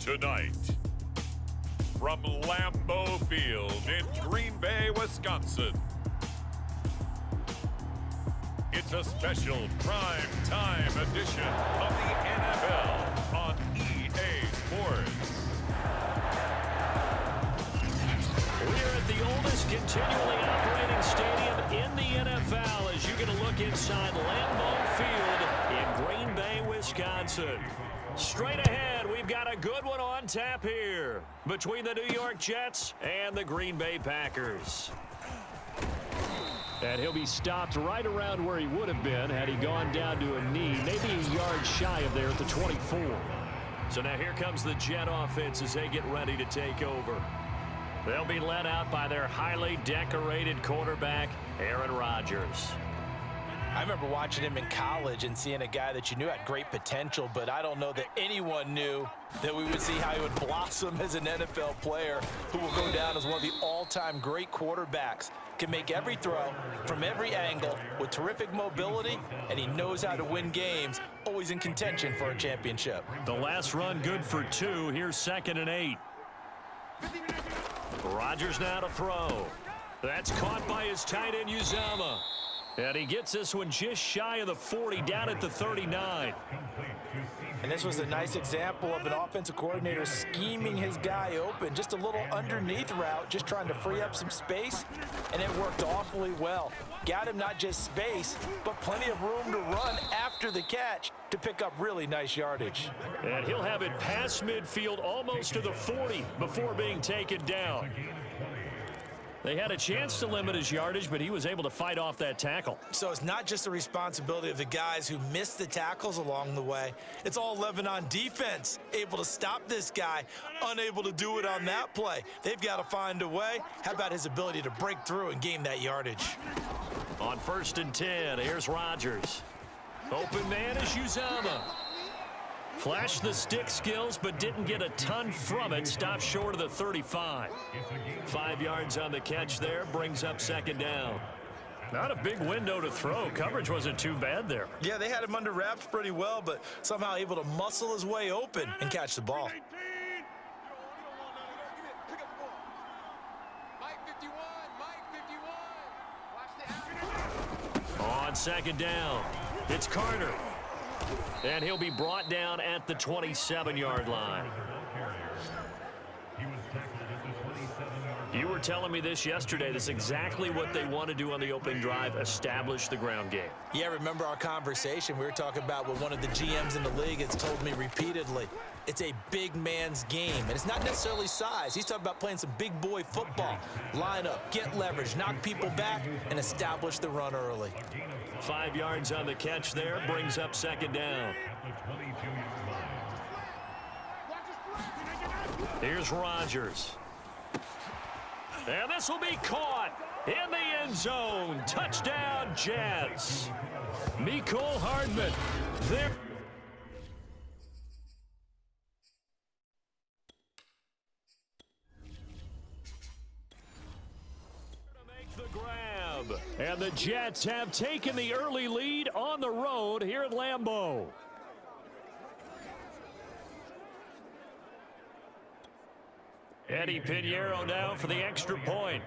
Tonight, from Lambeau Field in Green Bay, Wisconsin, it's a special prime time edition of the NFL on EA Sports. We're at the oldest continually operating stadium in the NFL as you get a look inside Lambeau Field in Green Bay, Wisconsin. Straight ahead, we've got a good one on tap here between the New York Jets and the Green Bay Packers. And he'll be stopped right around where he would have been had he gone down to a knee, maybe a yard shy of there at the 24. So now here comes the Jet offense as they get ready to take over. They'll be led out by their highly decorated quarterback, Aaron Rodgers. I remember watching him in college and seeing a guy that you knew had great potential, but I don't know that anyone knew that we would see how he would blossom as an NFL player who will go down as one of the all-time great quarterbacks. Can make every throw from every angle with terrific mobility, and he knows how to win games, always in contention for a championship. The last run good for 2. Here's 2nd and 8. Rodgers now to throw. That's caught by his tight end, Uzomah. And he gets this one just shy of the 40, down at the 39. And this was a nice example of an offensive coordinator scheming his guy open. Just a little underneath route, just trying to free up some space, and it worked awfully well. Got him not just space, but plenty of room to run after the catch to pick up really nice yardage. And he'll have it past midfield almost to the 40 before being taken down. They had a chance to limit his yardage, but he was able to fight off that tackle. So it's not just the responsibility of the guys who missed the tackles along the way. It's all 11 on defense, able to stop this guy, unable to do it on that play. They've got to find a way. How about his ability to break through and gain that yardage? On 1st and 10, here's Rodgers. Open man is Uzomah. Flashed the stick skills, but didn't get a ton from it. Stopped short of the 35. 5 yards on the catch there, brings up 2nd down. Not a big window to throw. Coverage wasn't too bad there. Yeah, they had him under wraps pretty well, but somehow able to muscle his way open and catch the ball. On 2nd down, it's Carter. And he'll be brought down at the 27-yard line. You were telling me this yesterday. This is exactly what they want to do on the opening drive, establish the ground game. Yeah, remember our conversation. We were talking about what one of the GMs in the league has told me repeatedly. It's a big man's game, and it's not necessarily size. He's talking about playing some big boy football. Line up, get leverage, knock people back, and establish the run early. 5 yards on the catch there, brings up 2nd down. Here's Rodgers. And this will be caught in the end zone. Touchdown, Jets. Mecole Hardman there. And the Jets have taken the early lead on the road here at Lambeau. Eddie Pinheiro now for the extra point.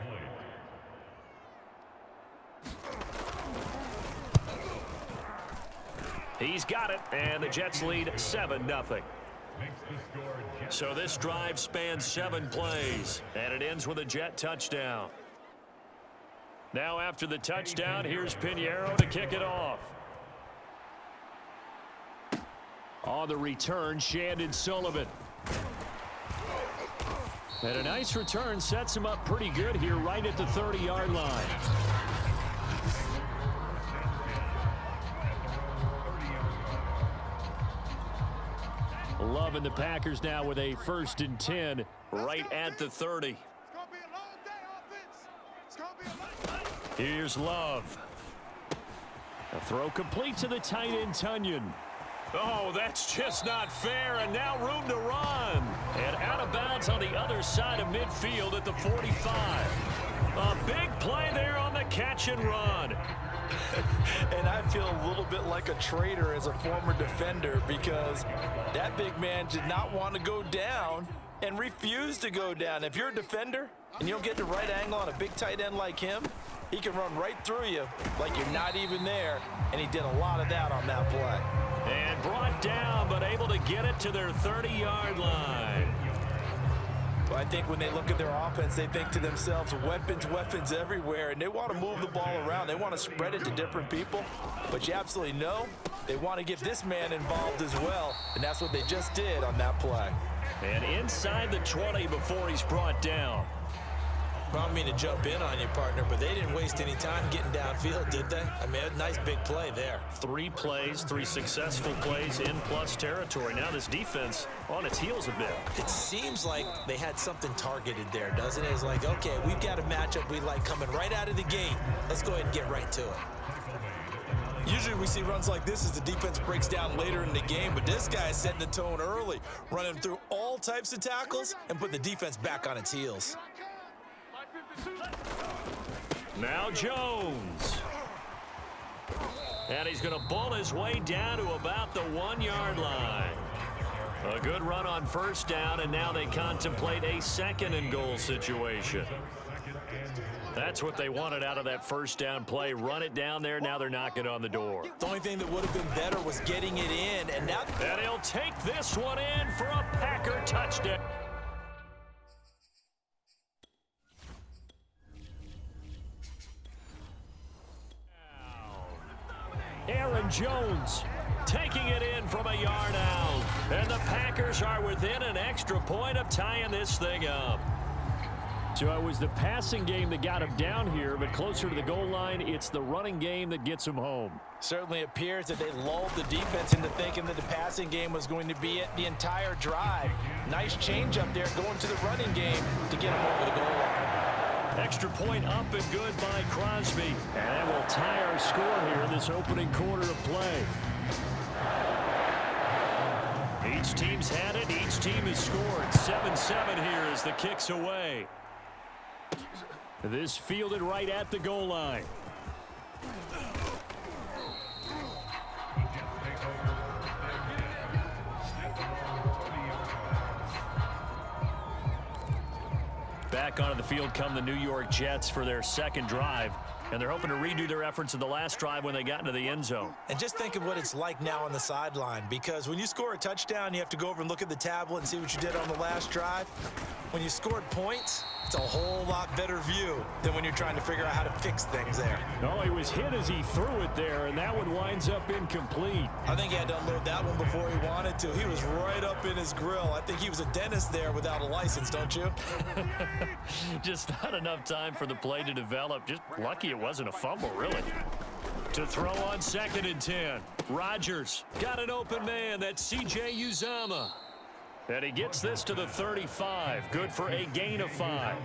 He's got it, and the Jets lead 7-0. So this drive spans 7 plays, and it ends with a Jet touchdown. Now after the touchdown, here's Pinheiro to kick it off. On the return, Shandon Sullivan. And a nice return sets him up pretty good here right at the 30-yard line. Loving the Packers now with a 1st and 10 right at the 30. Here's Love. A throw complete to the tight end, Tunyon. Oh, that's just not fair, and now room to run. And out of bounds on the other side of midfield at the 45. A big play there on the catch and run. And I feel a little bit bit like a traitor as a former defender, because that big man did not want to go down and refused to go down. If you're a defender and you don't get the right angle on a big tight end like him, he can run right through you like you're not even there, and he did a lot of that on that play. And brought down, but able to get it to their 30-yard line. Well, I think when they look at their offense, they think to themselves, weapons everywhere, and they want to move the ball around. They want to spread it to different people, but you absolutely know they want to get this man involved as well, and that's what they just did on that play. And inside the 20 before he's brought down. I don't mean to jump in on you, partner, but they didn't waste any time getting downfield, did they? I mean, a nice big play there. 3 plays, 3 successful plays in plus territory. Now this defense on its heels a bit. It seems like they had something targeted there, doesn't it? It's like, okay, we've got a matchup we like coming right out of the gate. Let's go ahead and get right to it. Usually we see runs like this as the defense breaks down later in the game, but this guy is setting the tone early, running through all types of tackles and put the defense back on its heels. Now Jones. And he's going to bull his way down to about the 1-yard line. A good run on first down, and now they contemplate a 2nd and goal situation. That's what they wanted out of that first down play. Run it down there. Now they're knocking on the door. The only thing that would have been better was getting it in, and now... And he'll take this one in for a Packer touchdown. Aaron Jones taking it in from a yard out. And the Packers are within an extra point of tying this thing up. So it was the passing game that got him down here, but closer to the goal line, it's the running game that gets him home. Certainly appears that they lulled the defense into thinking that the passing game was going to be it the entire drive. Nice change up there going to the running game to get him over the goal line. Extra point up and good by Crosby. And that will tie our score here in this opening quarter of play. Each team's had it. Each team has scored. 7-7 here as the kick's away. This fielded right at the goal line. Back onto the field come the New York Jets for their second drive. And they're hoping to redo their efforts in the last drive when they got into the end zone. And just think of what it's like now on the sideline, because when you score a touchdown, you have to go over and look at the tablet and see what you did on the last drive. When you scored points, it's a whole lot better view than when you're trying to figure out how to fix things there. No, he was hit as he threw it there, and that one winds up incomplete. I think he had to unload that one before he wanted to. He was right up in his grill. I think he was a dentist there without a license, don't you? Just not enough time for the play to develop. Just lucky it wasn't a fumble, really. To throw on 2nd and 10. Rodgers got an open man. That's C.J. Uzomah. And he gets this to the 35. Good for a gain of 5.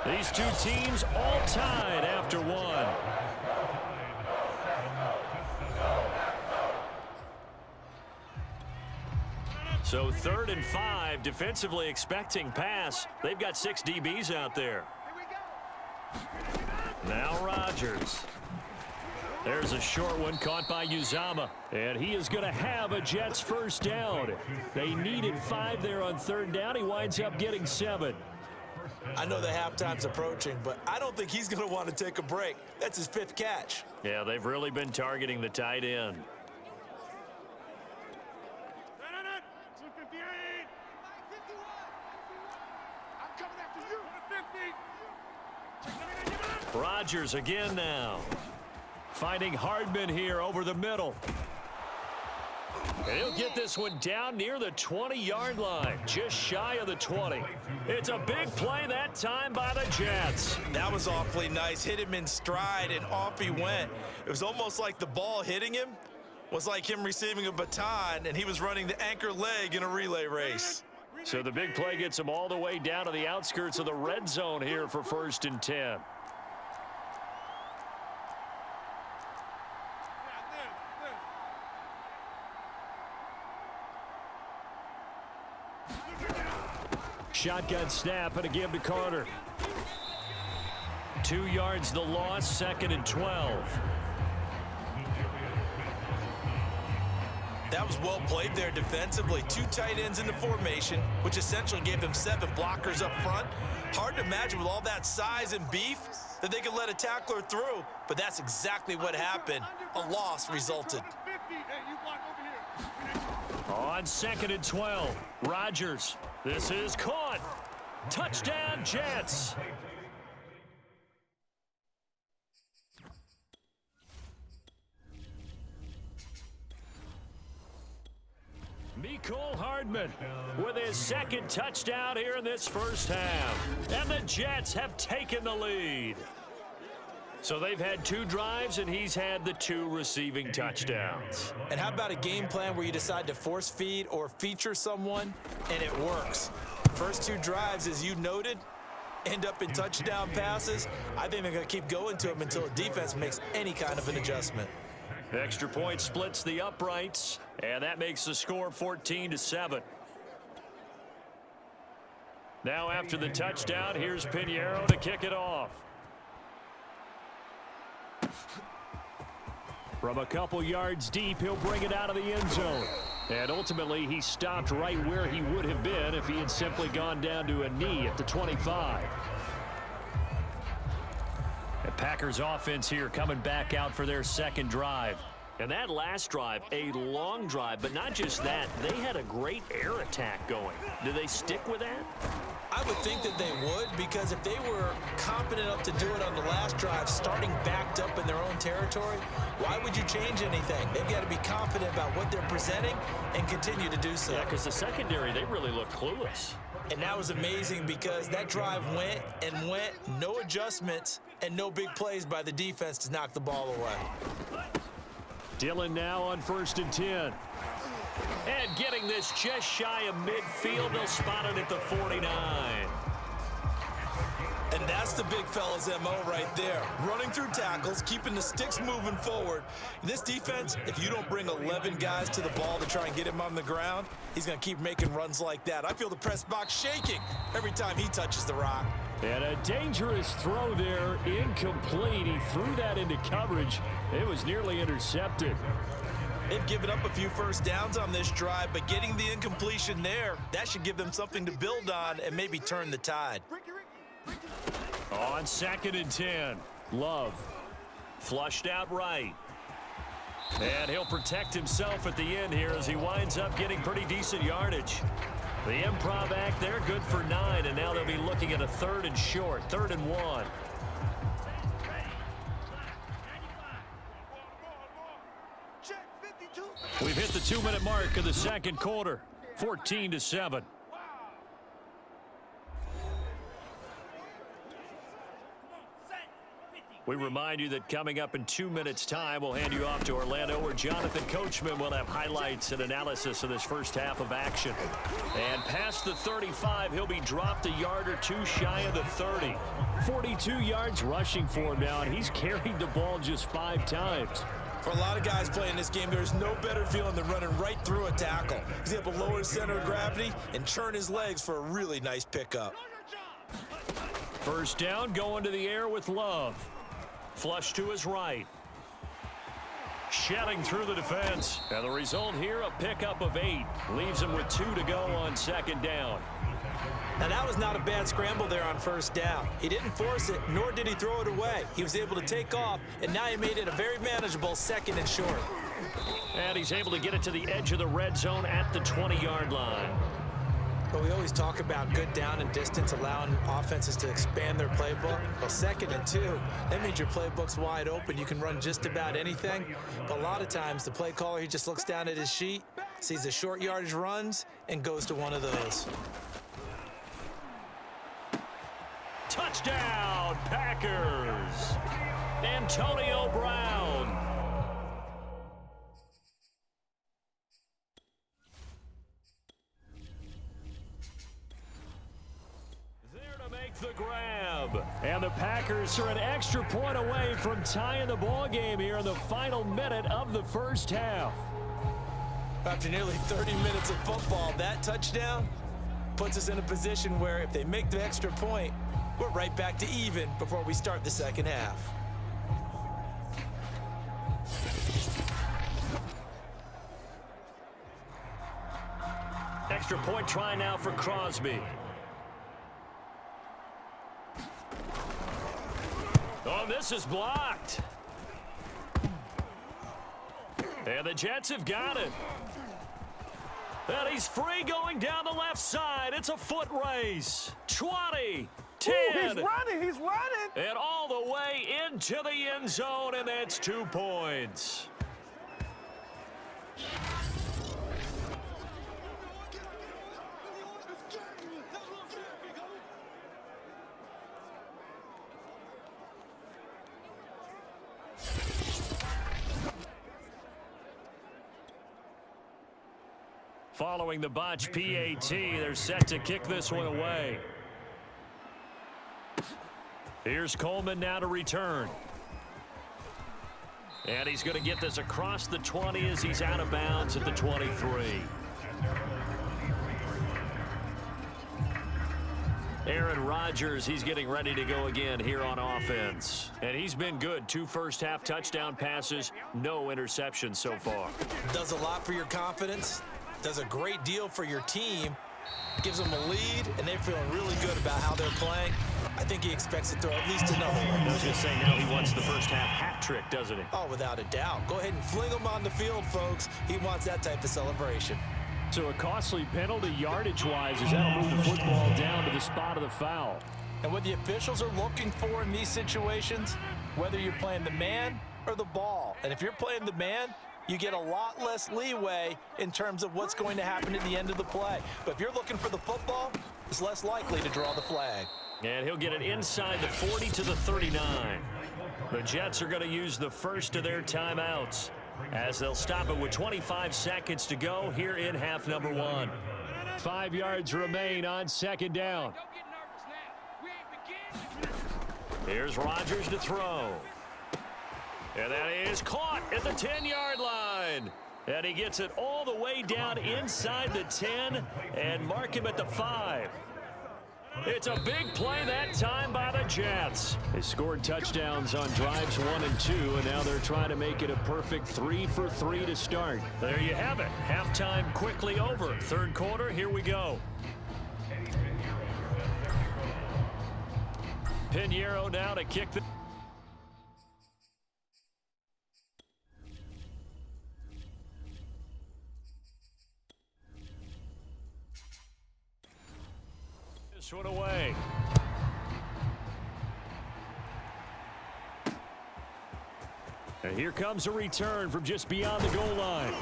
These two teams all tied after one. So 3rd and 5, defensively expecting pass. They've got 6 DBs out there. Now Rodgers. There's a short one caught by Uzomah. And he is going to have a Jets first down. They needed 5 there on 3rd down. He winds up getting 7. I know the halftime's approaching, but I don't think he's going to want to take a break. That's his 5th catch. Yeah, they've really been targeting the tight end. Rodgers again now. Finding Hardman here over the middle. And he'll get this one down near the 20-yard line, just shy of the 20. It's a big play that time by the Jets. That was awfully nice. Hit him in stride, and off he went. It was almost like the ball hitting him was like him receiving a baton, and he was running the anchor leg in a relay race. So the big play gets him all the way down to the outskirts of the red zone here for 1st and 10. Shotgun snap and a give to Carter. 2 yards the loss, 2nd and 12. That was well played there defensively. 2 tight ends in the formation, which essentially gave them 7 blockers up front. Hard to imagine with all that size and beef that they could let a tackler through, but that's exactly what happened. A loss resulted. On 2nd and 12, Rodgers. This is caught. Touchdown, Jets. Mecole Hardman with his 2nd touchdown here in this first half. And the Jets have taken the lead. So they've had 2 drives, and he's had the 2 receiving touchdowns. And how about a game plan where you decide to force feed or feature someone, and it works? First 2 drives, as you noted, end up in touchdown passes. I think they're going to keep going to them until the defense makes any kind of an adjustment. Extra point splits the uprights, and that makes the score 14-7. Now after the touchdown, here's Pinheiro to kick it off. From a couple yards deep, he'll bring it out of the end zone. And ultimately, he stopped right where he would have been if he had simply gone down to a knee at the 25. The Packers offense here coming back out for their 2nd drive. And that last drive, a long drive, but not just that, they had a great air attack going. Do they stick with that? I would think that they would, because if they were competent enough to do it on the last drive, starting backed up in their own territory, why would you change anything? They've got to be confident about what they're presenting and continue to do so. Yeah, because the secondary, they really look clueless. And that was amazing because that drive went and went, no adjustments, and no big plays by the defense to knock the ball away. Dillon now on 1st and 10. And getting this just shy of midfield, they'll spot it at the 49. And that's the big fella's MO right there. Running through tackles, keeping the sticks moving forward. This defense, if you don't bring 11 guys to the ball to try and get him on the ground, he's going to keep making runs like that. I feel the press box shaking every time he touches the rock. And a dangerous throw there, incomplete. He threw that into coverage. It was nearly intercepted. They've given up a few first downs on this drive, but getting the incompletion there, that should give them something to build on and maybe turn the tide. On 2nd and 10, Love flushed out right. And he'll protect himself at the end here as he winds up getting pretty decent yardage. The improv act there, good for 9, and now they'll be looking at a 3rd and short, 3rd and 1. We've hit the 2-minute mark of the 2nd quarter, 14-7. We remind you that coming up in 2 minutes' time, we'll hand you off to Orlando, where Jonathan Coachman will have highlights and analysis of this first half of action. And past the 35, he'll be dropped a yard or 2 shy of the 30. 42 yards rushing for him now, and he's carried the ball just 5 times. For a lot of guys playing this game, there's no better feeling than running right through a tackle. He's able to lower his center of gravity and churn his legs for a really nice pickup. First down, going to the air with Love. Flush to his right. Shedding through the defense. And the result here, a pickup of 8. Leaves him with 2 to go on 2nd down. Now, that was not a bad scramble there on 1st down. He didn't force it, nor did he throw it away. He was able to take off, and now he made it a very manageable 2nd and short. And he's able to get it to the edge of the red zone at the 20-yard line. But we always talk about good down and distance, allowing offenses to expand their playbook. Well, 2nd and 2, that means your playbook's wide open. You can run just about anything. But a lot of times, the play caller, he just looks down at his sheet, sees the short yardage runs, and goes to one of those. Touchdown, Packers! Antonio Brown. The grab, and the Packers are an extra point away from tying the ball game here in the final minute of the first half. After nearly 30 minutes of football, that touchdown, Puts us in a position where if they make the extra point, we're right back to even before we start the second half. Extra point try now for Crosby. Oh, this is blocked. And the Jets have got it. And he's free going down the left side. It's a foot race. 20, 10. Ooh, he's running. And all the way into the end zone, and that's 2 points. Following the botch PAT, they're set to kick this one away. Here's Coleman now to return. And he's going to get this across the 20 as he's out of bounds at the 23. Aaron Rodgers, he's getting ready to go again here on offense. And he's been good. 2 first-half touchdown passes, no interceptions so far. Does a lot for your confidence. Does a great deal for your team. Gives them a lead, and they're feeling really good about how they're playing. I think he expects to throw at least another one. I was just saying now he wants the first-half hat trick, doesn't he? Oh, without a doubt. Go ahead and fling him on the field, folks. He wants that type of celebration. So a costly penalty yardage-wise as that'll move the football down to the spot of the foul. And what the officials are looking for in these situations, whether you're playing the man or the ball. And if you're playing the man, you get a lot less leeway in terms of what's going to happen at the end of the play. But if you're looking for the football, it's less likely to draw the flag. And he'll get it inside the 40 to the 39. The Jets are going to use the first of their timeouts as they'll stop it with 25 seconds to go here in half number 1. 5 yards remain on second down. Here's Rodgers to throw. And that is caught at the 10-yard line. And he gets it all the way down inside the 10 and mark him at the 5. It's a big play that time by the Jets. They scored touchdowns on drives 1 and 2, and now they're trying to make it a perfect 3 for 3 to start. There you have it. Halftime quickly over. Third quarter, here we go. Pinheiro now to kick the... This one away. And here comes a return from just beyond the goal line.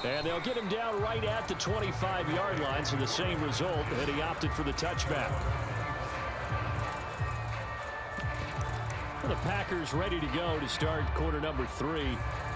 And they'll get him down right at the 25-yard line, so the same result, and he opted for the touchback. Well, the Packers ready to go to start quarter number 3.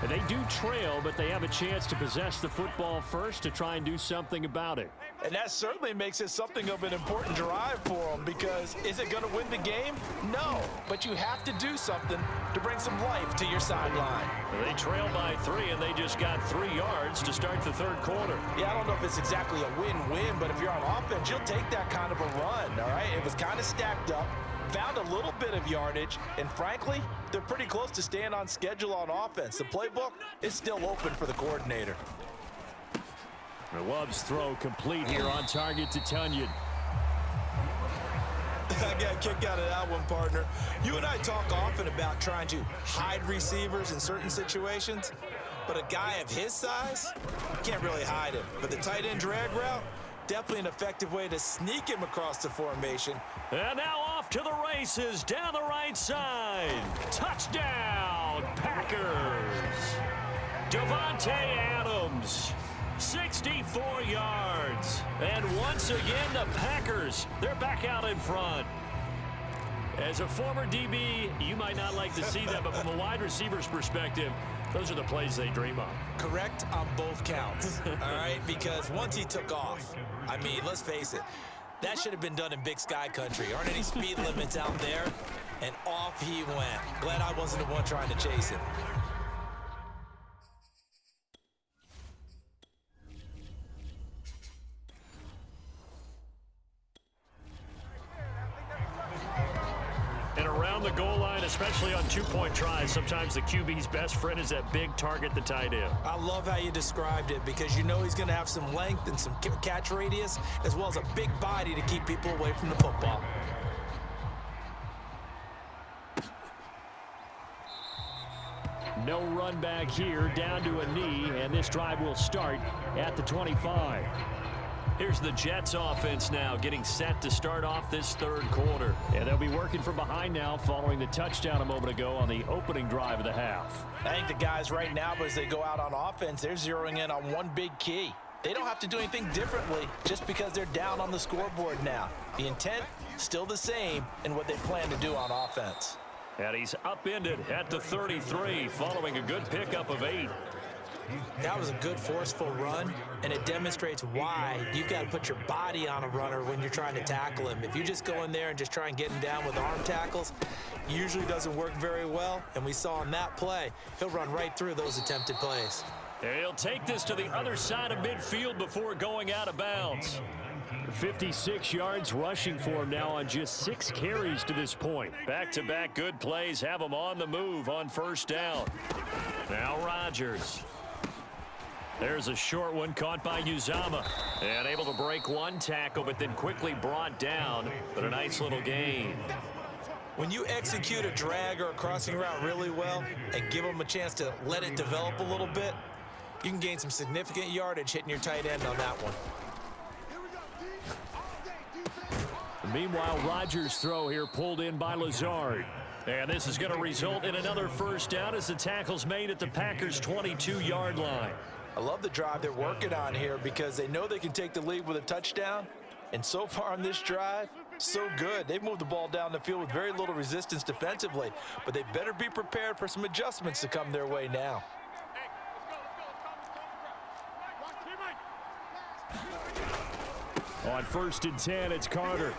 And they do trail, but they have a chance to possess the football first to try and do something about it. And that certainly makes it something of an important drive for them, because is it going to win the game? No, but you have to do something to bring some life to your sideline. They trail by 3, and they just got 3 yards to start the third quarter. Yeah, I don't know if it's exactly a win-win, but if you're on offense, you'll take that kind of a run, all right? It was kind of stacked up, found a little bit of yardage, and frankly, they're pretty close to staying on schedule on offense. The playbook is still open for the coordinator. The Love's throw complete here on target to Tunyon. I got a kick out of that one, partner. You and I talk often about trying to hide receivers in certain situations, but a guy of his size, can't really hide him. But the tight end drag route, definitely an effective way to sneak him across the formation. And now off to the races down the right side. Touchdown, Packers. Devontae Adams. 64 yards. And once again, the Packers, they're back out in front. As a former DB, you might not like to see that, but from a wide receiver's perspective, those are the plays they dream of. Correct on both counts, all right? Because once he took off, I mean, let's face it, that should have been done in Big Sky country. Aren't any speed limits out there? And off he went. Glad I wasn't the one trying to chase him. from the goal line, especially on two-point tries. Sometimes the QB's best friend is that big target, the tight end. I love how you described it because you know he's going to have some length and some catch radius as well as a big body to keep people away from the football. No run back here, down to a knee, and this drive will start at the 25. Here's the Jets offense now getting set to start off this third quarter. And they'll be working from behind now following the touchdown a moment ago on the opening drive of the half. I think the guys right now, as they go out on offense, they're zeroing in on one big key. They don't have to do anything differently just because they're down on the scoreboard now. The intent, still the same in what they plan to do on offense. And he's upended at the 33 following a good pickup of 8. That was a good forceful run, and it demonstrates why you've got to put your body on a runner when you're trying to tackle him. If you just go in there and just try and get him down with arm tackles, usually doesn't work very well, and we saw in that play, he'll run right through those attempted plays. He'll take this to the other side of midfield before going out of bounds. 56 yards rushing for him now on just 6 carries to this point. Back-to-back good plays have him on the move on first down. Now Rodgers. There's a short one caught by Uzama. And able to break one tackle, but then quickly brought down. But a nice little gain. When you execute a drag or a crossing route really well and give them a chance to let it develop a little bit, you can gain some significant yardage hitting your tight end on that one. Meanwhile, Rodgers' throw here pulled in by Lazard. And this is going to result in another first down as the tackle's made at the Packers' 22-yard line. I love the drive they're working on here because they know they can take the lead with a touchdown. And so far on this drive, so good. They've moved the ball down the field with very little resistance defensively. But they better be prepared for some adjustments to come their way now. On 1st and 10, it's Carter.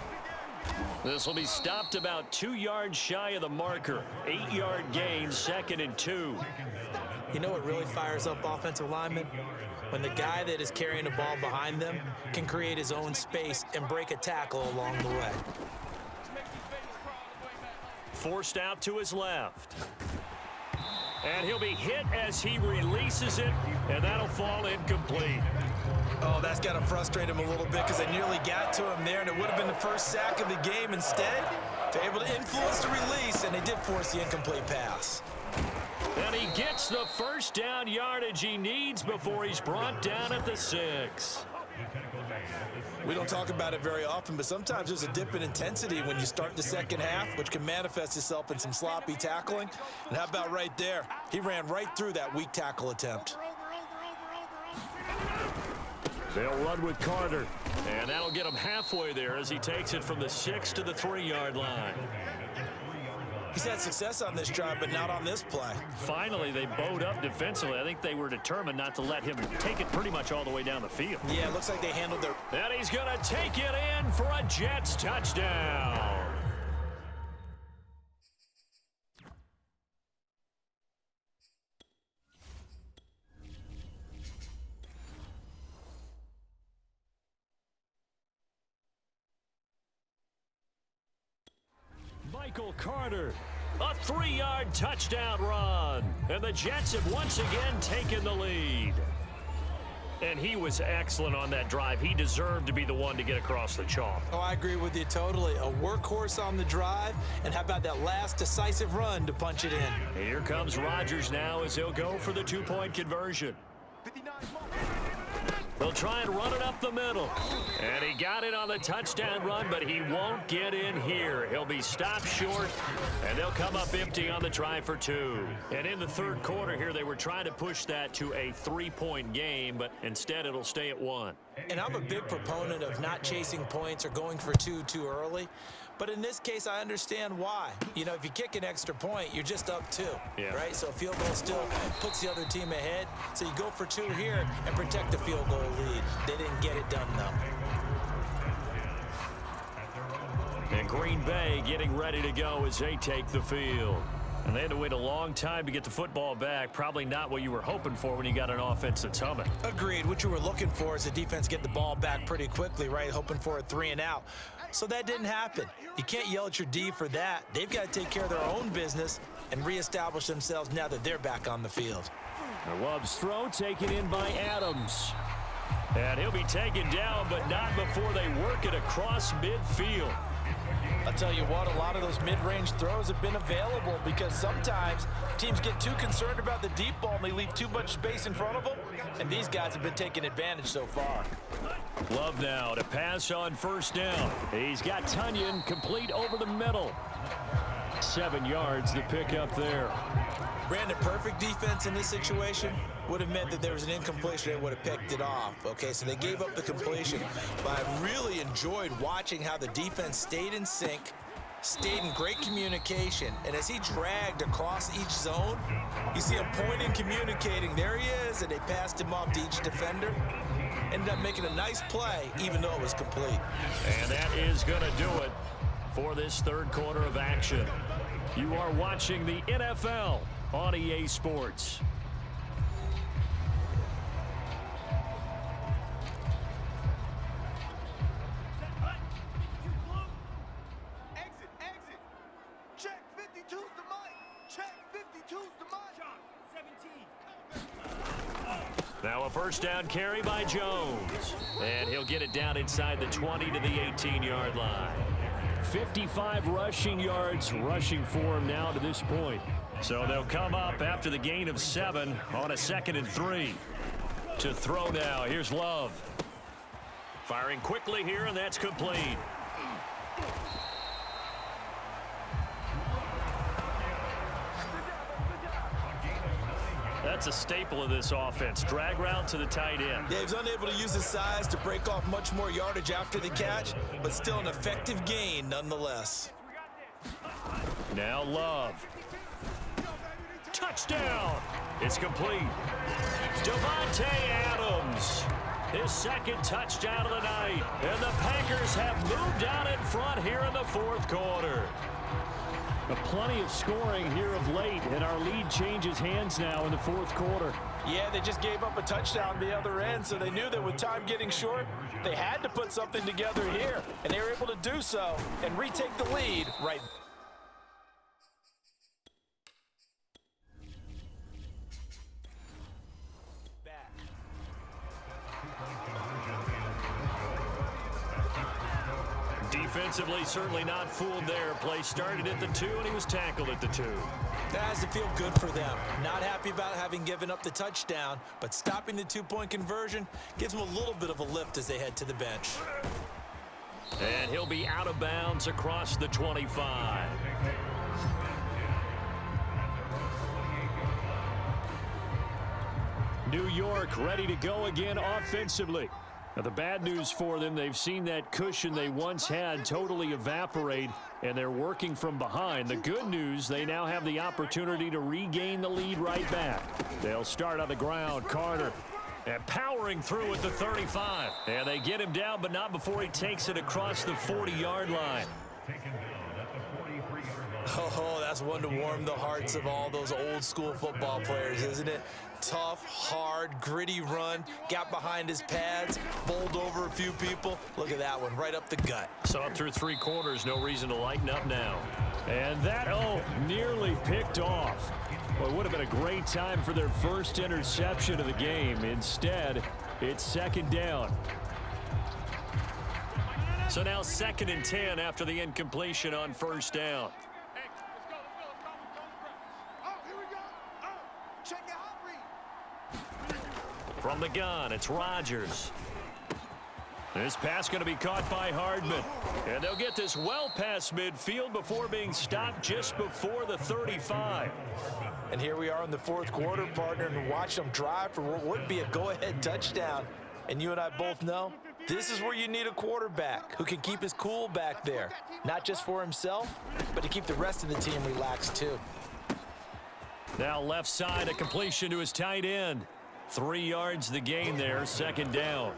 This will be stopped about 2 yards shy of the marker. 8-yard gain, 2nd and 2. You know what really fires up offensive linemen? When the guy that is carrying the ball behind them can create his own space and break a tackle along the way. Forced out to his left. And he'll be hit as he releases it, and that'll fall incomplete. Oh, that's got to frustrate him a little bit because they nearly got to him there, and it would have been the first sack of the game. Instead, they're able to influence the release, and they did force the incomplete pass. And he gets the first down yardage he needs before he's brought down at the 6. We don't talk about it very often, but sometimes there's a dip in intensity when you start the second half, which can manifest itself in some sloppy tackling. And how about right there? He ran right through that weak tackle attempt. They'll run with Carter, and that'll get him halfway there as he takes it from the 6 to the 3-yard line. He's had success on this drive, but not on this play. Finally, they bowed up defensively. I think they were determined not to let him take it pretty much all the way down the field. Yeah, it looks like they handled their... And he's going to take it in for a Jets touchdown. Michael Carter, a 3-yard touchdown run. And the Jets have once again taken the lead. And he was excellent on that drive. He deserved to be the one to get across the chalk. Oh, I agree with you totally. A workhorse on the drive, and how about that last decisive run to punch it in? Here comes Rodgers now as he'll go for the 2-point conversion. They'll try and run it up the middle. And he got it on the touchdown run, but he won't get in here. He'll be stopped short, and they'll come up empty on the try for 2. And in the third quarter here, they were trying to push that to a 3-point game, but instead it'll stay at 1. And I'm a big proponent of not chasing points or going for 2 too early. But in this case, I understand why. You know, if you kick an extra point, you're just up 2, right? So a field goal still puts the other team ahead. So you go for 2 here and protect the field goal lead. They didn't get it done, though. And Green Bay getting ready to go as they take the field. And they had to wait a long time to get the football back. Probably not what you were hoping for when you got an offense that's humming. Agreed. What you were looking for is the defense get the ball back pretty quickly, right? Hoping for a 3 and out. So that didn't happen. You can't yell at your D for that. They've got to take care of their own business and reestablish themselves now that they're back on the field. Love's throw taken in by Adams. And he'll be taken down, but not before they work it across midfield. I'll tell you what, a lot of those mid-range throws have been available because sometimes teams get too concerned about the deep ball and they leave too much space in front of them, and these guys have been taking advantage so far. Love now to pass on first down. He's got Tunyon complete over the middle. 7 yards the pick up there. Brandon, perfect defense in this situation would have meant that there was an incompletion. They would have picked it off. Okay, so they gave up the completion. But I really enjoyed watching how the defense stayed in sync, stayed in great communication. And as he dragged across each zone, you see him pointing, communicating. There he is, and they passed him off to each defender. Ended up making a nice play, even though it was complete. And that is going to do it for this third quarter of action. You are watching the NFL on EA Sports. Exit. Check 52's the mic. Check 52's the mic. 17. Now a first down carry by Jones. And he'll get it down inside the 20 to the 18-yard line. 55 rushing yards rushing for him now to this point. So they'll come up after the gain of 7 on a 2nd and 3. To throw now, here's Love. Firing quickly here, and that's complete. That's a staple of this offense. Drag route to the tight end. Yeah, he was unable to use his size to break off much more yardage after the catch, but still an effective gain nonetheless. Now Love. Touchdown! It's complete. Devontae Adams. His second touchdown of the night. And the Packers have moved out in front here in the fourth quarter. Plenty of scoring here of late, and our lead changes hands now in the fourth quarter. Yeah, they just gave up a touchdown the other end, so they knew that with time getting short, they had to put something together here, and they were able to do so and retake the lead right. Defensively, certainly not fooled there. Play started at the 2, and he was tackled at the 2. That has to feel good for them. Not happy about having given up the touchdown, but stopping the 2-point conversion gives them a little bit of a lift as they head to the bench. And he'll be out of bounds across the 25. New York ready to go again offensively. Now, the bad news for them, they've seen that cushion they once had totally evaporate, and they're working from behind. The good news, they now have the opportunity to regain the lead right back. They'll start on the ground. Carter, and powering through at the 35. And they get him down, but not before he takes it across the 40-yard line. Oh, that's one to warm the hearts of all those old-school football players, isn't it? Tough, hard, gritty run, got behind his pads, bowled over a few people. Look at that one, right up the gut. So up through 3 quarters, no reason to lighten up now. And that, nearly picked off. Well, it would have been a great time for their first interception of the game. Instead, it's 2nd down. So now 2nd and 10 after the incompletion on first down. From the gun, it's Rodgers. This pass going to be caught by Hardman. And they'll get this well past midfield before being stopped just before the 35. And here we are in the fourth quarter, partner, and watch them drive for what would be a go-ahead touchdown. And you and I both know this is where you need a quarterback who can keep his cool back there. Not just for himself, but to keep the rest of the team relaxed too. Now left side, a completion to his tight end. 3 yards the gain there, second down.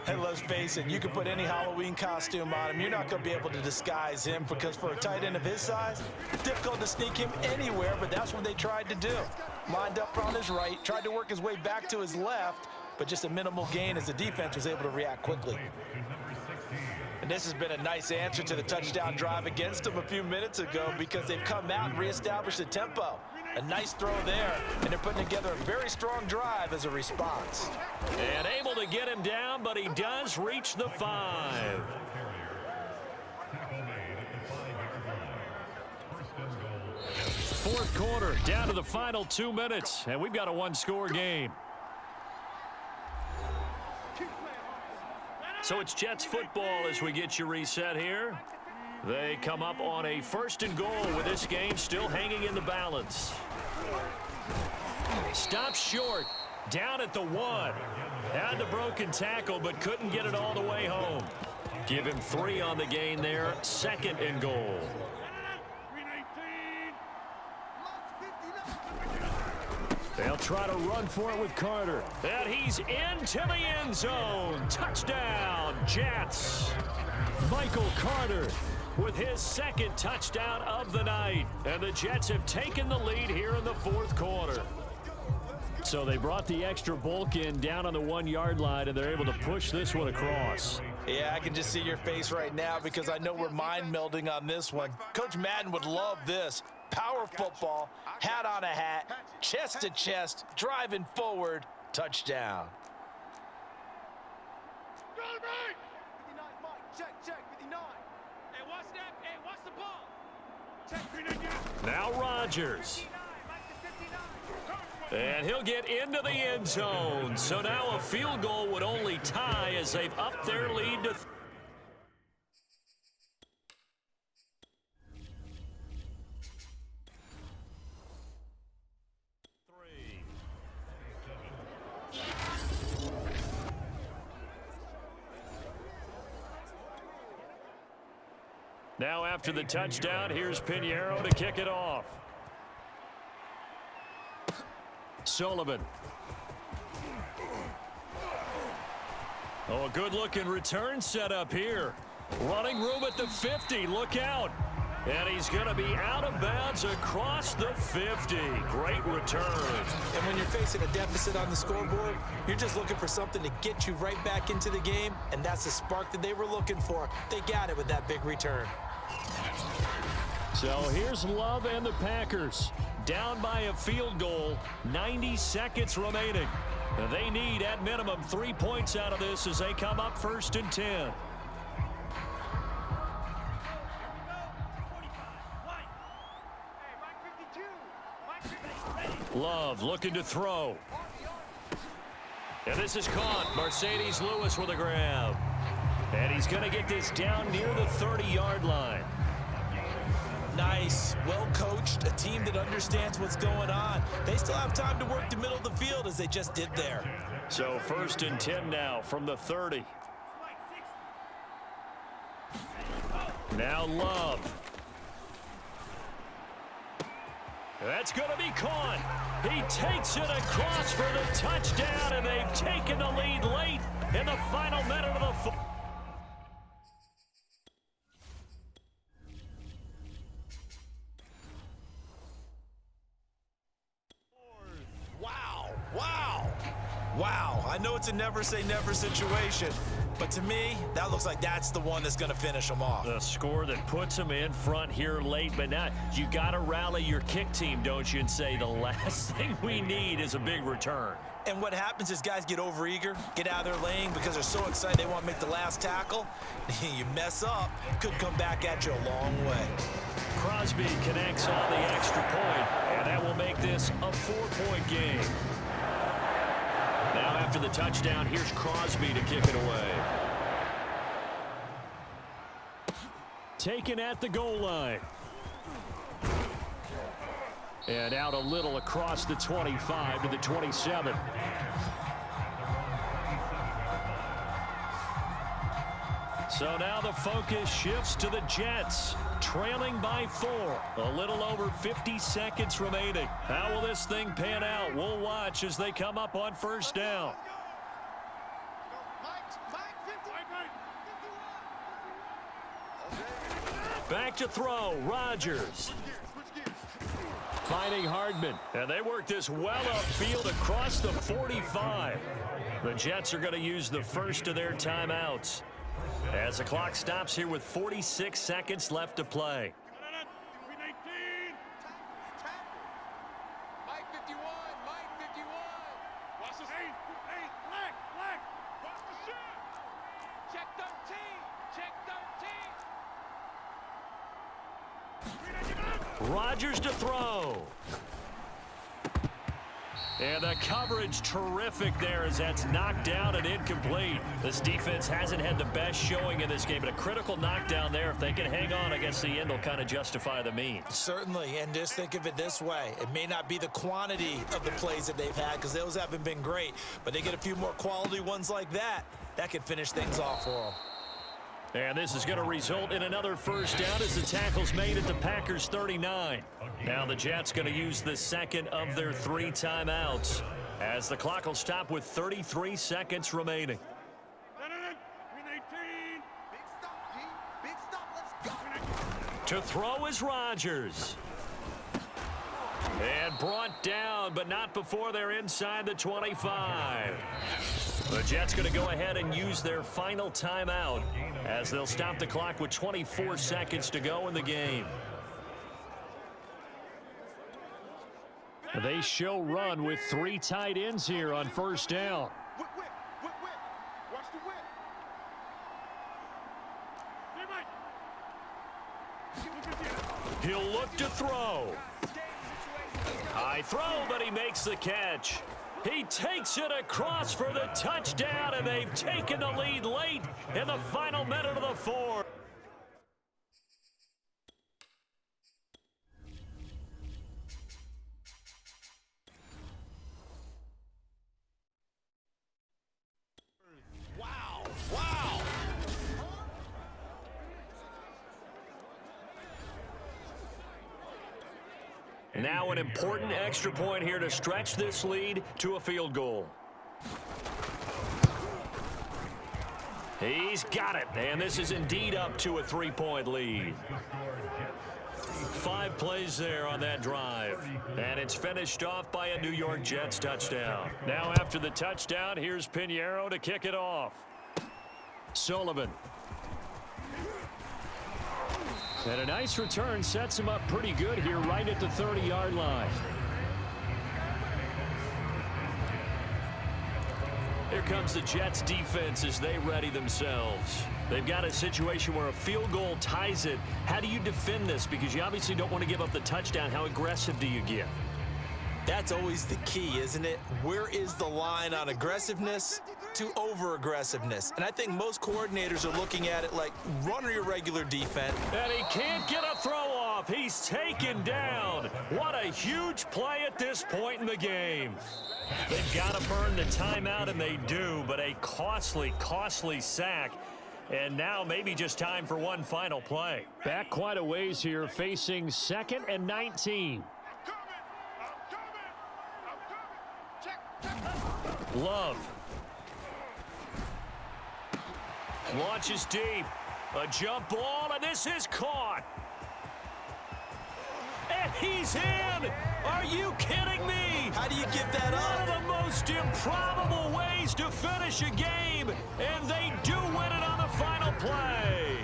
Hey, let's face it, you can put any Halloween costume on him. You're not going to be able to disguise him because for a tight end of his size, difficult to sneak him anywhere, but that's what they tried to do. Lined up on his right, tried to work his way back to his left, but just a minimal gain as the defense was able to react quickly. And this has been a nice answer to the touchdown drive against them a few minutes ago because they've come out and reestablished the tempo. A nice throw there, and they're putting together a very strong drive as a response. And able to get him down, but he does reach the 5. Fourth quarter, down to the final 2 minutes, and we've got a one-score game. So it's Jets football as we get you reset here. They come up on a 1st and goal with this game still hanging in the balance. Stop short, down at the 1. Had the broken tackle, but couldn't get it all the way home. Give him 3 on the gain there, 2nd and goal. They'll try to run for it with Carter. And he's into the end zone. Touchdown, Jets. Michael Carter with his 2nd touchdown of the night. And the Jets have taken the lead here in the 4th quarter. So they brought the extra bulk in down on the 1-yard line, and they're able to push this one across. Yeah, I can just see your face right now because I know we're mind melding on this one. Coach Madden would love this. Power football, hat on a hat, chest to chest, driving forward, touchdown. 59, Mike. Check, 59. Hey, what's that? Hey, what's the ball? Check, 59. Now Rodgers. And he'll get into the end zone. So now a field goal would only tie as they've upped their lead to 3. Now after the touchdown, here's Pinheiro to kick it off. Sullivan. Oh, a good-looking return set up here. Running room at the 50. Look out. And he's going to be out of bounds across the 50. Great return. And when you're facing a deficit on the scoreboard, you're just looking for something to get you right back into the game, and that's the spark that they were looking for. They got it with that big return. So here's Love and the Packers. Down by a field goal, 90 seconds remaining. They need, at minimum, 3 points out of this as they come up 1st and 10. Love looking to throw. And this is caught. Mercedes Lewis with a grab. And he's going to get this down near the 30-yard line. Nice, well coached, a team that understands what's going on. They still have time to work the middle of the field as they just did there. So 1st and 10 now from the 30. Now Love. That's going to be caught. He takes it across for the touchdown, and they've taken the lead late in the final minute of the fourth. Wow, I know it's a never say never situation, but to me, that looks like that's the one that's going to finish them off. The score that puts them in front here late, but now you got to rally your kick team, don't you, and say the last thing we need is a big return. And what happens is guys get overeager, get out of their lane because they're so excited they want to make the last tackle. You mess up, could come back at you a long way. Crosby connects on the extra point, and that will make this a 4-point game. Now after the touchdown, here's Crosby to kick it away. Taken at the goal line. And out a little across the 25 to the 27. So now the focus shifts to the Jets, trailing by 4. A little over 50 seconds remaining. How will this thing pan out? We'll watch as they come up on first down. Back to throw, Rodgers. Finding Hardman. And they work this well upfield across the 45. The Jets are going to use the first of their timeouts as the clock stops here with 46 seconds left to play. Rodgers to throw. And the coverage terrific there as that's knocked down and incomplete. This defense hasn't had the best showing in this game, but a critical knockdown there. If they can hang on against the end, will kind of justify the means. Certainly, and just think of it this way. It may not be the quantity of the plays that they've had because those haven't been great, but they get a few more quality ones like that. That could finish things off for them. And this is going to result in another first down as the tackle's made at the Packers' 39. Now the Jets going to use the second of their 3 timeouts as the clock will stop with 33 seconds remaining. To throw is Rodgers. And brought down, but not before they're inside the 25. The Jets going to go ahead and use their final timeout as they'll stop the clock with 24 seconds to go in the game. They show run with 3 tight ends here on first down. Watch the whip. He'll look to throw. High throw, but he makes the catch. He takes it across for the touchdown, and they've taken the lead late in the final minute of the 4th. Wow. Now an important extra point here to stretch this lead to a field goal. He's got it, and this is indeed up to a 3-point lead. 5 plays there on that drive, and it's finished off by a New York Jets touchdown. Now after the touchdown, here's Pinheiro to kick it off. Sullivan. And a nice return sets him up pretty good here right at the 30-yard line. Here comes the Jets defense as they ready themselves. They've got a situation where a field goal ties it. How do you defend this? Because you obviously don't want to give up the touchdown. How aggressive do you get? That's always the key, isn't it? Where is the line on aggressiveness to over-aggressiveness? And I think most coordinators are looking at it like run your regular defense. And he can't get a throw off. He's taken down. What a huge play at this point in the game. They've got to burn the timeout, and they do, but a costly, costly sack. And now maybe just time for one final play. Back quite a ways here, facing 2nd and 19. Love. Launches deep. A jump ball, and this is caught. And he's in! Are you kidding me? How do you give that One up? of the most improbable ways to finish a game, and they do win it on the final play.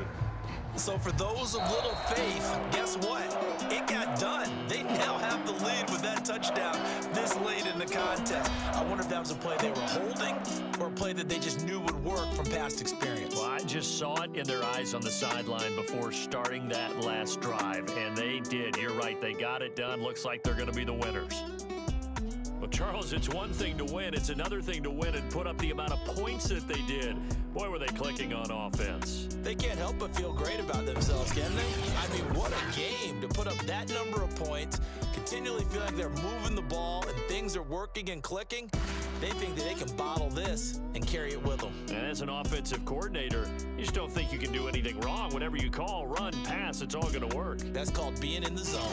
So for those of little faith, guess what? It got done. They now have the lead with that touchdown this late in the contest. I wonder if that was a play they were holding or a play that they just knew would work from past experience. Well, I just saw it in their eyes on the sideline before starting that last drive, and they did. You're right. They got it done. Looks like they're going to be the winners. Well, Charles, it's one thing to win. It's another thing to win and put up the amount of points that they did. Boy, were they clicking on offense. They can't help but feel great about themselves, can they? I mean, what a game to put up that number of points, continually feel like they're moving the ball and things are working and clicking. They think that they can bottle this and carry it with them. And as an offensive coordinator, you just don't think you can do anything wrong. Whatever you call, run, pass, it's all going to work. That's called being in the zone.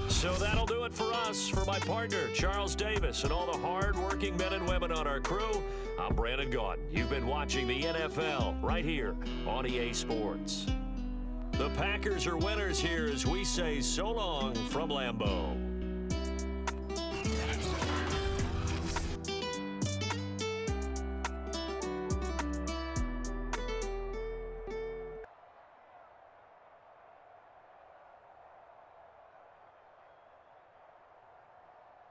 So that'll do it for us. For my partner, Charles Davis, and all the hard-working men and women on our crew, I'm Brandon Gaudin. You've been watching the NFL right here on EA Sports. The Packers are winners here as we say so long from Lambeau.